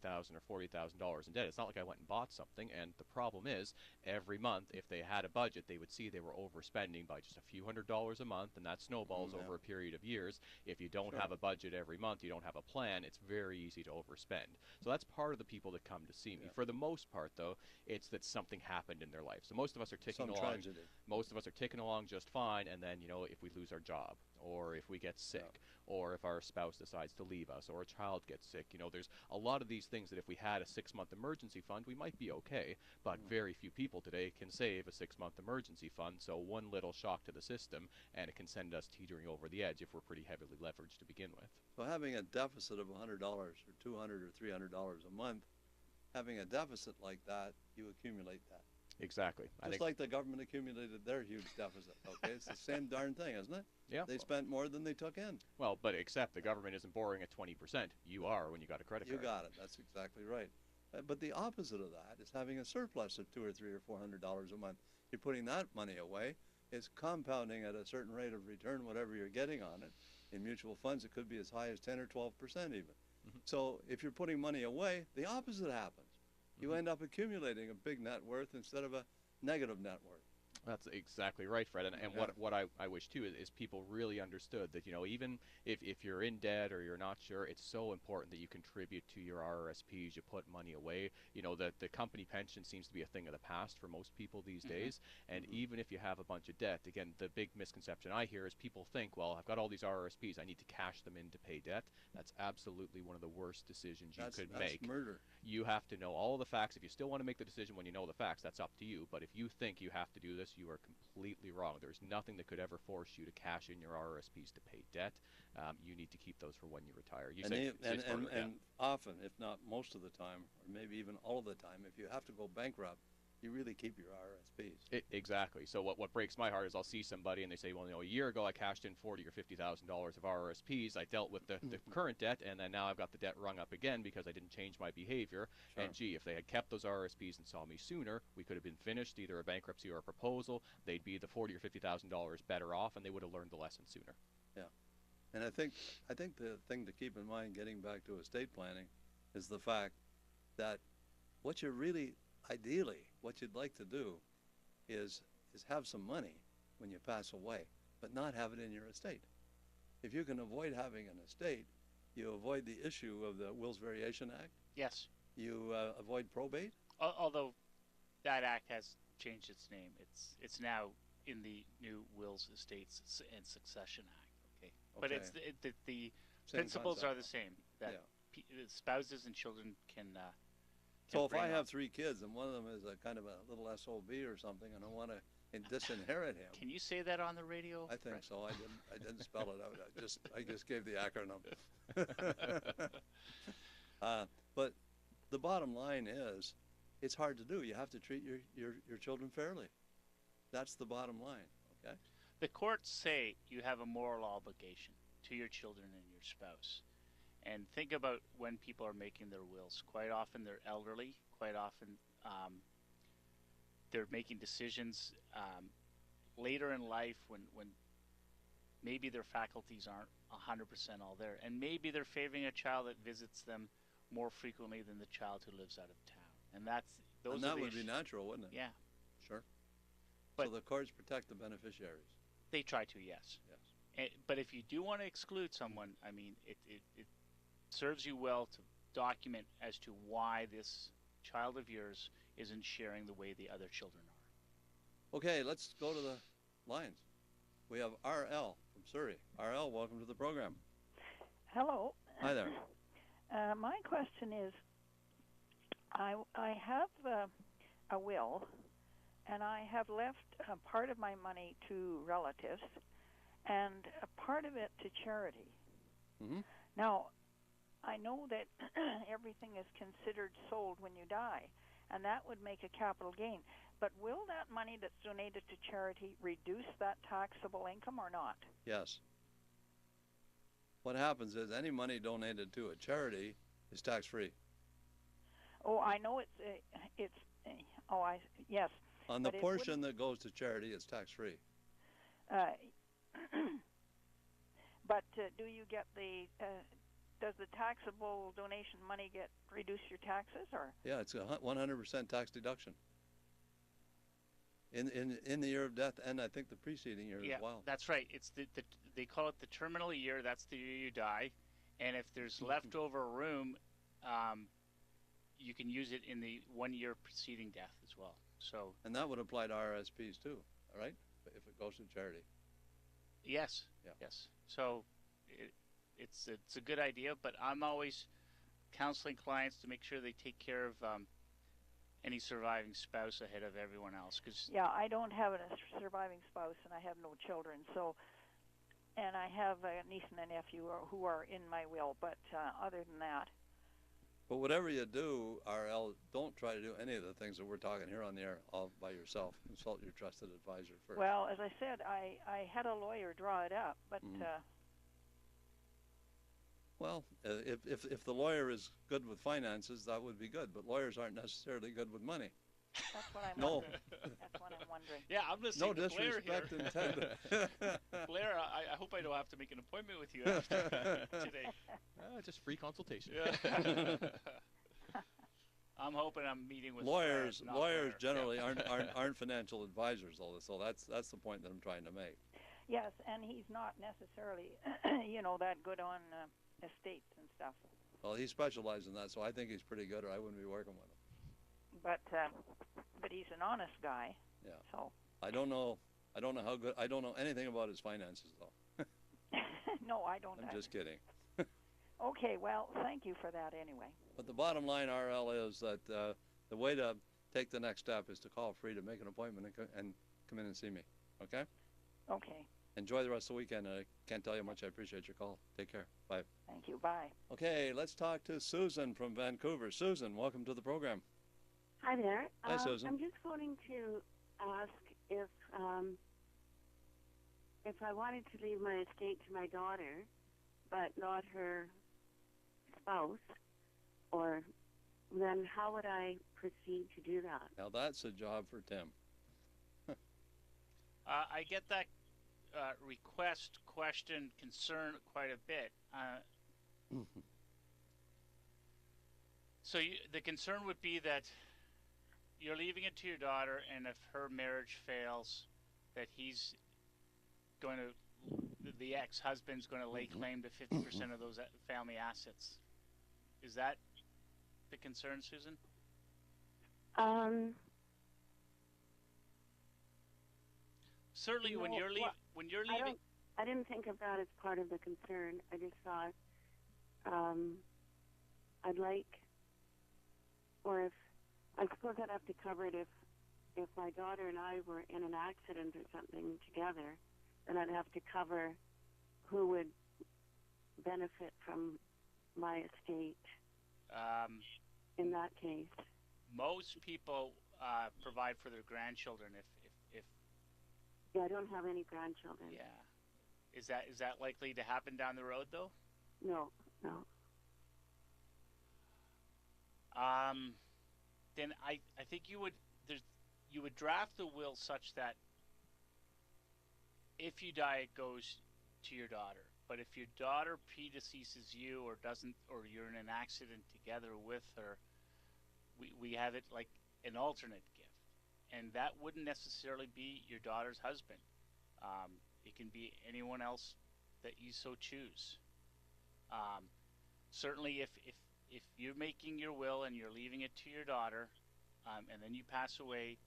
or $40,000 in debt. It's not like I went and bought something, and the problem is, every month, if they had a budget, they would see they were overspending by just a few $100s a month, and that snowballs over a period of years. If you don't have a budget every month, you don't have a plan, it's very easy to overspend. So that's part of the people that come to see me. For the most part, though, it's that something happened in their life. So most of us are ticking along. Tragedy. Most of us are ticking along just fine, and then, if we lose our job, or if we get sick, or if our spouse decides to leave us, or a child gets sick, there's a lot of these things that if we had a 6-month emergency fund, we might be okay, but very few people today can save a 6-month emergency fund, so one little shock to the system, and it can send us teetering over the edge if we're pretty heavily leveraged to begin with. So having a deficit of $100 or $200 or $300 a month, having a deficit like that, you accumulate that. Exactly. Just like the government accumulated their huge deficit, okay? It's the same darn thing, isn't it? Yeah. They spent more than they took in. Well, but except the government isn't borrowing at 20%. You are when you got a credit card. You got it. That's exactly right. But the opposite of that is having a surplus of $200 or $300 or $400 a month. You're putting that money away. It's compounding at a certain rate of return, whatever you're getting on it. In mutual funds, it could be as high as 10 or 12% even. So if you're putting money away, the opposite happens. You end up accumulating a big net worth instead of a negative net worth. That's exactly right, Fred. And what I wish, too, is people really understood that, even if you're in debt or you're not sure, it's so important that you contribute to your RRSPs, you put money away. The company pension seems to be a thing of the past for most people these days. And even if you have a bunch of debt, again, the big misconception I hear is people think, well, I've got all these RRSPs, I need to cash them in to pay debt. That's absolutely one of the worst decisions you could make. That's murder. You have to know all the facts. If you still want to make the decision when you know the facts, that's up to you. But if you think you have to do this, you are completely wrong. There's nothing that could ever force you to cash in your RRSPs to pay debt. You need to keep those for when you retire. And often, if not most of the time, or maybe even all of the time, if you have to go bankrupt, you really keep your RSPs. Exactly. So what breaks my heart is I'll see somebody and they say, well, a year ago I cashed in $40,000 or $50,000 of RSPs. I dealt with the current debt, and then now I've got the debt rung up again because I didn't change my behavior. Sure. And gee, if they had kept those RSPs and saw me sooner, we could have been finished, either a bankruptcy or a proposal. They'd be the $40,000 or $50,000 better off, and they would have learned the lesson sooner. Yeah. And I think the thing to keep in mind, getting back to estate planning, is the fact that what you're really, ideally, what you'd like to do is have some money when you pass away, but not have it in your estate. If you can avoid having an estate, you avoid the issue of the Wills Variation Act. Yes. You avoid probate. Although that act has changed its name. It's now in the new Wills, Estates, and Succession Act. Okay. But it's the principles concept. are the same. That spouses and children can. So if I have 3 kids and one of them is a kind of a little SOB or something, and I want to disinherit him. Can you say that on the radio? I think so. I didn't spell it out. I just gave the acronym. But the bottom line is, it's hard to do. You have to treat your children fairly. That's the bottom line. Okay. The courts say you have a moral obligation to your children and your spouse. And think about when people are making their wills. Quite often they're elderly. Quite often they're making decisions later in life when maybe their faculties aren't 100% all there. And maybe they're favoring a child that visits them more frequently than the child who lives out of town. And that would be natural, wouldn't it? Yeah. Sure. But so the courts protect the beneficiaries. They try to, yes. But if you do want to exclude someone, I mean, it serves you well to document as to why this child of yours isn't sharing the way the other children are. Okay, let's go to the lines. We have RL from Surrey. RL, welcome to the program. Hello. Hi there. My question is, I have a will, and I have left a part of my money to relatives and a part of it to charity. Mm-hmm. Now, I know that everything is considered sold when you die, and that would make a capital gain. But will that money that's donated to charity reduce that taxable income or not? Yes. What happens is any money donated to a charity is tax-free. Oh, I know yes. On the portion that goes to charity, it's tax-free. But do you get does the taxable donation money reduce your taxes, or? Yeah, it's a 100% tax deduction. In the year of death, and I think the preceding year as well. That's right. It's they call it the terminal year. That's the year you die, and if there's leftover room, you can use it in the 1 year preceding death as well. So. And that would apply to RSPs too, all right? If it goes to charity. Yes. Yeah. Yes. So, it's a good idea, but I'm always counseling clients to make sure they take care of any surviving spouse ahead of everyone else. Yeah, I don't have a surviving spouse, and I have no children. So, and I have a niece and a nephew who are in my will, but other than that. But whatever you do, RL, don't try to do any of the things that we're talking here on the air all by yourself. Consult your trusted advisor first. Well, as I said, I had a lawyer draw it up, but. Well, if the lawyer is good with finances, that would be good. But lawyers aren't necessarily good with money. That's what I'm wondering. That's what I'm wondering. Yeah, I'm listening to Blair here. No disrespect intended. Blair, I hope I don't have to make an appointment with you after today. Just free consultation. Yeah. I'm hoping I'm meeting with lawyers. Lawyers Blair. generally aren't financial advisors, though. So that's the point that I'm trying to make. Yes, and he's not necessarily, that good on estates and stuff. Well, he specializes in that, so I think he's pretty good, or I wouldn't be working with him. But he's an honest guy. Yeah. So I don't know how good. I don't know anything about his finances, though. No, I don't. I'm just kidding. Okay, well, thank you for that anyway. But the bottom line, RL, is that the way to take the next step is to call free to make an appointment and come in and see me. Okay? Okay. Enjoy the rest of the weekend. I can't tell you how much I appreciate your call. Take care. Bye. Thank you. Bye. Okay, let's talk to Susan from Vancouver. Susan, welcome to the program. Hi there. Hi, Susan. I'm just phoning to ask if I wanted to leave my estate to my daughter, but not her spouse, or then how would I proceed to do that? Now that's a job for Tim. I get that request, question, concern quite a bit. So the concern would be that you're leaving it to your daughter, and if her marriage fails, that he's going to, the ex-husband's going to lay claim to 50% of those family assets. Is that the concern, Susan? Certainly, No, when you're leaving, I didn't think of that as part of the concern. I just thought I'd like, or if I suppose I'd have to cover it if my daughter and I were in an accident or something together, then I'd have to cover who would benefit from my estate in that case. most people provide for their grandchildren if Yeah, I don't have any grandchildren. yeah. Is that likely to happen down the road though? No. Then I think you would draft the will such that if you die, it goes to your daughter. But if your daughter predeceases you or doesn't, or you're in an accident together with her, we have it like an alternate gift, and that wouldn't necessarily be your daughter's husband. It can be anyone else that you so choose. Certainly, if you're making your will and you're leaving it to your daughter, and then you pass away,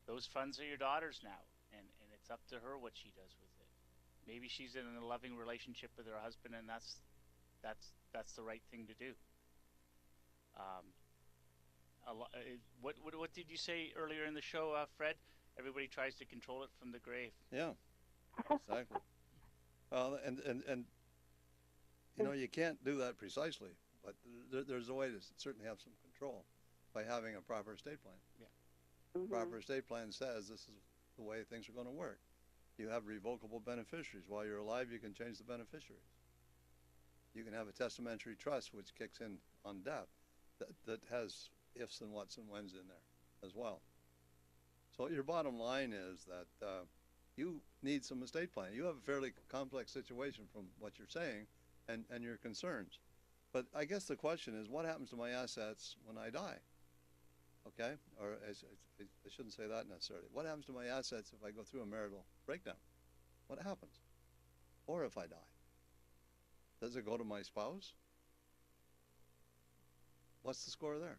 those funds are your daughter's now, and it's up to her what she does with it. Maybe she's in a loving relationship with her husband, and that's the right thing to do. What did you say earlier in the show, Fred? Everybody tries to control it from the grave. Yeah, exactly. Well, and you know, you can't do that precisely, but there's a way to certainly have some control by having a proper estate plan. Yeah. Proper estate plan says this is the way things are going to work. You have revocable beneficiaries. While you're alive, you can change the beneficiaries. You can have a testamentary trust, which kicks in on death, that has ifs and whats and whens in there as well. So your bottom line is that you need some estate plan. You have a fairly complex situation from what you're saying and your concerns. But I guess the question is, what happens to my assets when I die? Okay? Or I shouldn't say that necessarily. What happens to my assets if I go through a marital breakdown? What happens? Or if I die? Does it go to my spouse? What's the score there?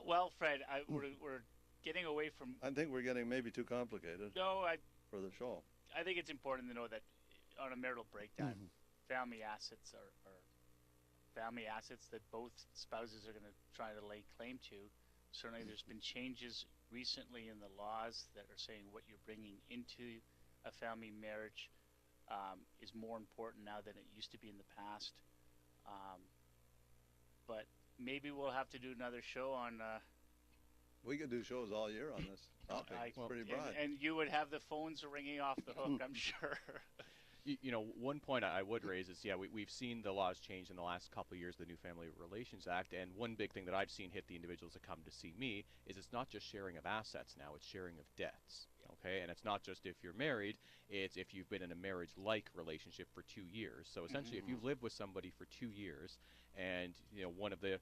Well, Fred, we're getting away from... I think we're getting maybe too complicated for the show. I think it's important to know that on a marital breakdown, family assets are family assets that both spouses are going to try to lay claim to. Certainly there's been changes recently in the laws that are saying what you're bringing into a family marriage is more important now than it used to be in the past. But maybe we'll have to do another show on... we could do shows all year on this topic. It's pretty broad. And you would have the phones ringing off the hook, I'm sure. You know, one point I would raise is, yeah, we've seen the laws change in the last couple of years, the new Family Relations Act, and one big thing that I've seen hit the individuals that come to see me is it's not just sharing of assets now, it's sharing of debts, okay? And it's not just if you're married, it's if you've been in a marriage-like relationship for 2 years. So essentially, if you've lived with somebody for 2 years and, you know, one of the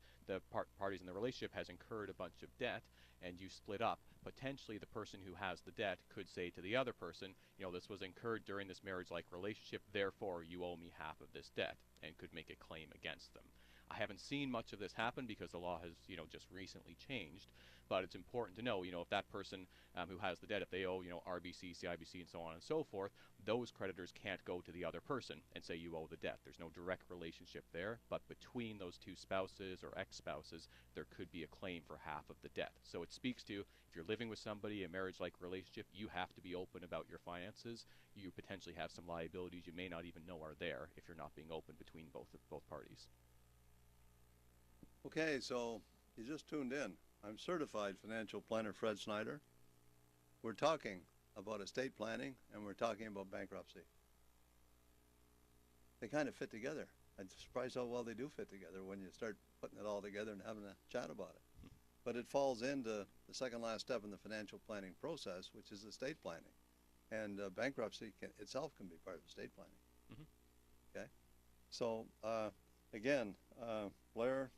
parties in the relationship has incurred a bunch of debt and you split up, potentially the person who has the debt could say to the other person, you know, this was incurred during this marriage-like relationship, therefore you owe me half of this debt, and could make a claim against them. I haven't seen much of this happen because the law has, you know, just recently changed, but it's important to know, you know, if that person who has the debt, if they owe, you know, RBC, CIBC, and so on and so forth, those creditors can't go to the other person and say you owe the debt. There's no direct relationship there, but between those two spouses or ex-spouses, there could be a claim for half of the debt. So it speaks to, if you're living with somebody, a marriage-like relationship, you have to be open about your finances. You potentially have some liabilities you may not even know are there if you're not being open between both parties. Okay, so you just tuned in, I'm certified financial planner Fred Snyder. We're talking about estate planning and we're talking about bankruptcy. They kind of fit together. I'm surprised how well they do fit together when you start putting it all together and having a chat about it. But it falls into the second last step in the financial planning process, which is estate planning. And bankruptcy itself can be part of estate planning. Okay? So, again, Blair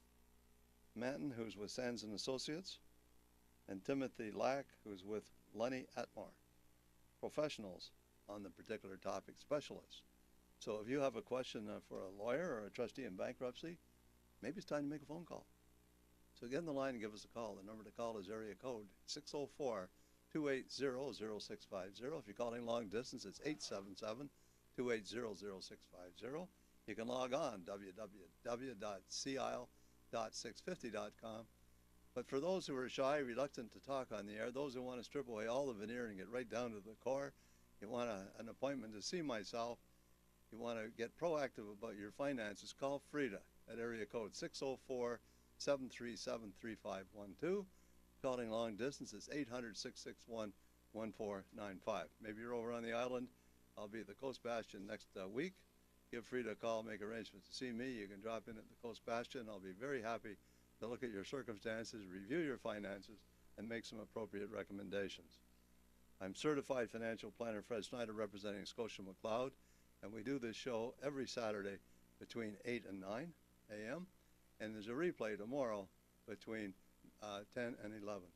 Manton, who's with Sands and Associates, and Timothy Lack, who's with Lunny Atmore, professionals on the particular topic, specialists. So if you have a question for a lawyer or a trustee in bankruptcy, maybe it's time to make a phone call. So get in the line and give us a call. The number to call is area code 604-280-0650. If you're calling long distance, it's 877-280-0650. You can log on, www.cisle.650.com. But for those who are shy, reluctant to talk on the air, those who want to strip away all the veneer and get right down to the core, you want an appointment to see myself, you want to get proactive about your finances, call Frida at area code 604-737-3512. Calling long distance is 800-661-1495. Maybe you're over on the island. I'll be at the Coast Bastion next week. Give Frida a call, make arrangements to see me. You can drop in at the Coast Bastion. I'll be very happy to look at your circumstances, review your finances, and make some appropriate recommendations. I'm certified financial planner Fred Snyder representing Scotia McLeod, and we do this show every Saturday between 8 and 9 a.m., and there's a replay tomorrow between 10 and 11.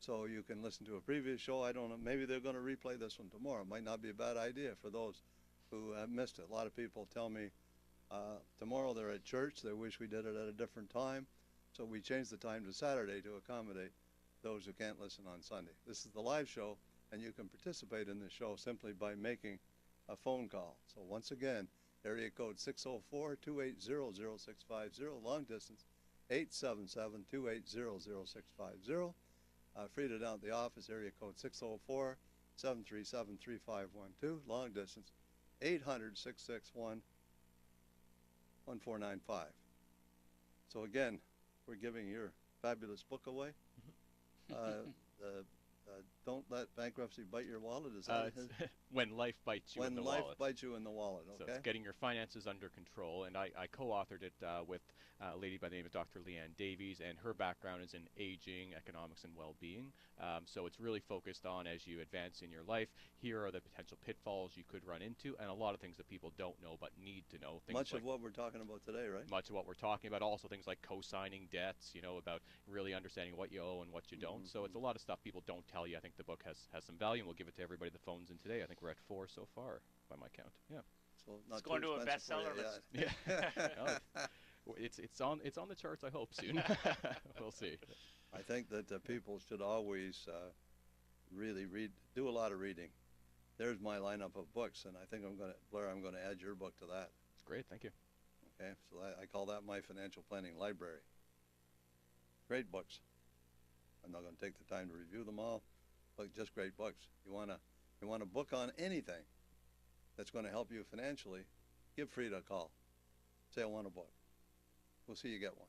So you can listen to a previous show. I don't know, maybe they're going to replay this one tomorrow. It might not be a bad idea for those who have missed it. A lot of people tell me tomorrow they're at church. They wish we did it at a different time. So we changed the time to Saturday to accommodate those who can't listen on Sunday. This is the live show, and you can participate in the show simply by making a phone call. So once again, area code 604-280-0650, long distance 877-280-0650. Frida down at the office, area code 604-737-3512, long distance 800-661-1495. So again, we're giving your fabulous book away. Don't let bankruptcy bite your wallet. Is that when life bites you in the wallet? When life bites you in the wallet, okay. So it's getting your finances under control. And I co-authored it with a lady by the name of Dr. Leanne Davies, and her background is in aging, economics, and well-being. So it's really focused on, as you advance in your life, here are the potential pitfalls you could run into, and a lot of things that people don't know but need to know. Things much like of what we're talking about today, right? Much of what we're talking about. Also things like co-signing debts, you know, about really understanding what you owe and what you don't. So it's a lot of stuff people don't tell you. I think the book has some value, and we'll give it to everybody that phones in today. I think we're at 4 so far, by my count. Yeah. So not it's going to a bestseller list. Yeah. It's on the charts, I hope, soon. We'll see. I think that people should always really do a lot of reading. There's my lineup of books, and I think Blair, I'm going to add your book to that. It's great, thank you. Okay, so I call that my financial planning library. Great books. I'm not going to take the time to review them all, but just great books. You want a book on anything that's going to help you financially, give Frida a call. Say, I want a book. We'll see you get one.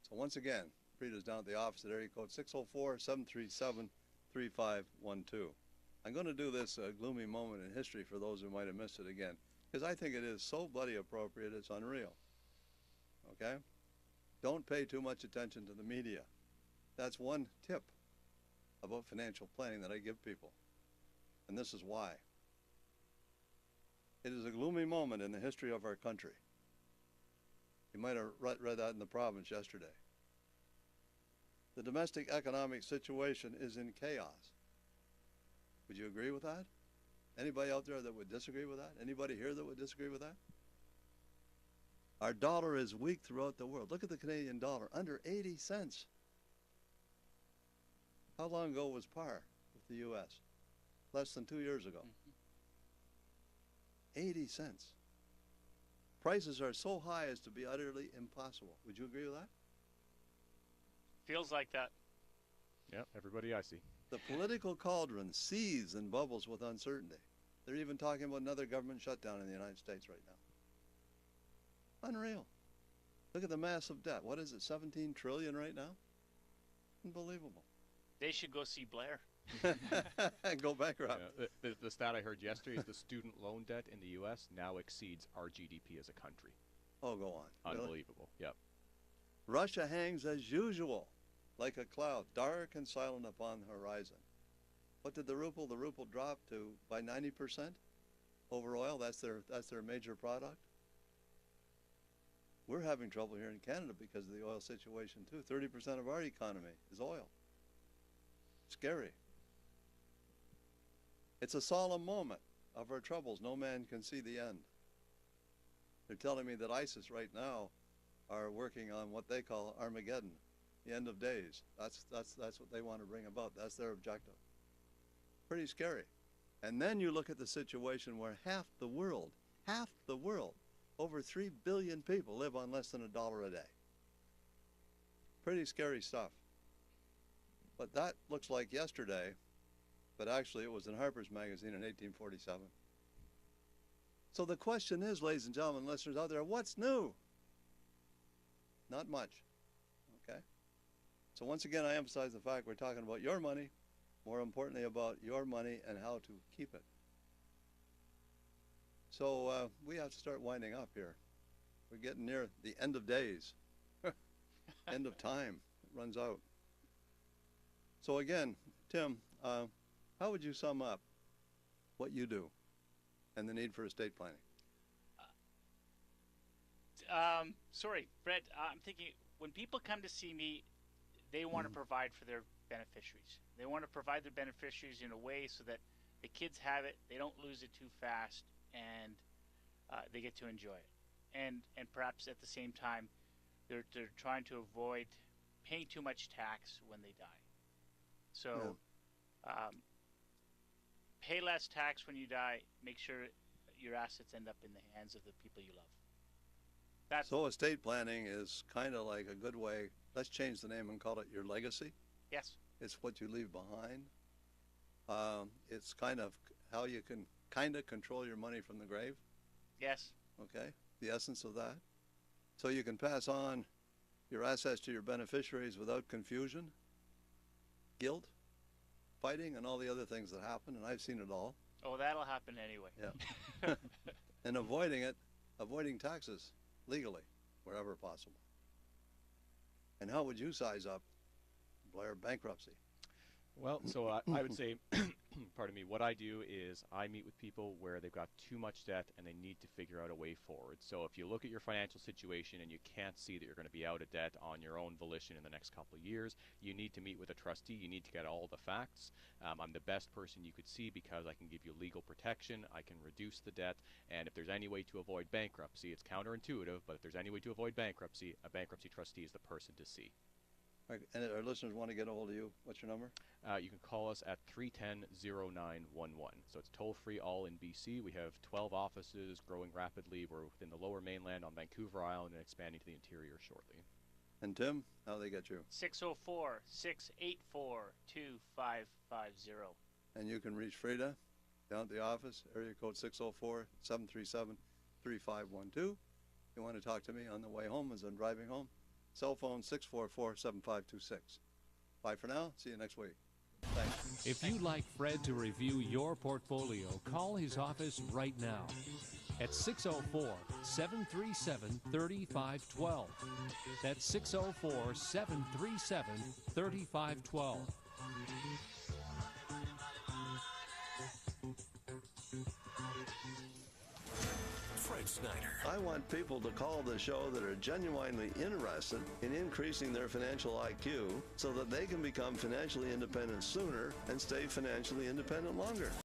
So once again, Frida's down at the office at area code 604-737-3512. I'm going to do this gloomy moment in history for those who might have missed it again, because I think it is so bloody appropriate, it's unreal. Okay? Don't pay too much attention to the media. That's one tip about financial planning that I give people. And this is why. It is a gloomy moment in the history of our country. You might have read that in the province yesterday. The domestic economic situation is in chaos. Would you agree with that? Anybody out there that would disagree with that? Anybody here that would disagree with that? Our dollar is weak throughout the world. Look at the Canadian dollar, under 80 cents. How long ago was par with the U.S.? Less than 2 years ago. 80 cents. Prices are so high as to be utterly impossible. Would you agree with that? Feels like that. Yeah, everybody I see. The political cauldron seethes and bubbles with uncertainty. They're even talking about another government shutdown in the United States right now. Unreal. Look at the massive debt. What is it, 17 trillion right now? Unbelievable. They should go see Blair. And go bankrupt. The stat I heard yesterday is the student loan debt in the U.S. now exceeds our GDP as a country. Oh, go on. Unbelievable. Really? Yep. Russia hangs as usual, like a cloud, dark and silent upon the horizon. What did the ruble? The ruble dropped to by 90% over oil. That's their major product. We're having trouble here in Canada because of the oil situation too. 30% of our economy is oil. Scary. It's a solemn moment of our troubles. No man can see the end. They're telling me that ISIS right now are working on what they call Armageddon, the end of days. That's what they want to bring about. That's their objective. Pretty scary. And then you look at the situation where half the world, over 3 billion people live on less than $1 a day. Pretty scary stuff. But that looks like yesterday, but actually it was in Harper's Magazine in 1847. So the question is, ladies and gentlemen, listeners out there, what's new? Not much, okay? So once again, I emphasize the fact we're talking about your money, more importantly about your money and how to keep it. So we have to start winding up here. We're getting near the end of days, end of time. It runs out. So again, Tim, how would you sum up what you do and the need for estate planning? Sorry, Fred, I'm thinking when people come to see me, they want to provide for their beneficiaries. They want to provide their beneficiaries in a way so that the kids have it, they don't lose it too fast, and they get to enjoy it. And perhaps at the same time, they're trying to avoid paying too much tax when they die. So pay less tax when you die. Make sure your assets end up in the hands of the people you love. So estate planning is kind of like a good way, let's change the name and call it your legacy. Yes. It's what you leave behind. It's kind of how you can kind of control your money from the grave. Yes. Okay, the essence of that. So you can pass on your assets to your beneficiaries without confusion, guilt, fighting, and all the other things that happen, and I've seen it all. Oh, that'll happen anyway. Yeah. And avoiding taxes legally, wherever possible. And how would you size up, Blair, bankruptcy? Well, so I would say, pardon me, what I do is I meet with people where they've got too much debt and they need to figure out a way forward. So if you look at your financial situation and you can't see that you're going to be out of debt on your own volition in the next couple of years, you need to meet with a trustee. You need to get all the facts. I'm the best person you could see because I can give you legal protection, I can reduce the debt, and if there's any way to avoid bankruptcy, it's counterintuitive, but if there's any way to avoid bankruptcy, a bankruptcy trustee is the person to see. Right, and our listeners want to get a hold of you. What's your number? You can call us at 310-0911. So it's toll-free all in BC. We have 12 offices growing rapidly. We're within the lower mainland on Vancouver Island and expanding to the interior shortly. And Tim, how do they get you? 604-684-2550. And you can reach Frida down at the office, area code 604-737-3512. You want to talk to me on the way home as I'm driving home? Cell phone 644-7526. Bye for now. See you next week. Thanks. If you'd like Fred to review your portfolio, call his office right now at 604-737-3512. That's 604-737-3512. Fred Snyder. I want people to call the show that are genuinely interested in increasing their financial IQ so that they can become financially independent sooner and stay financially independent longer.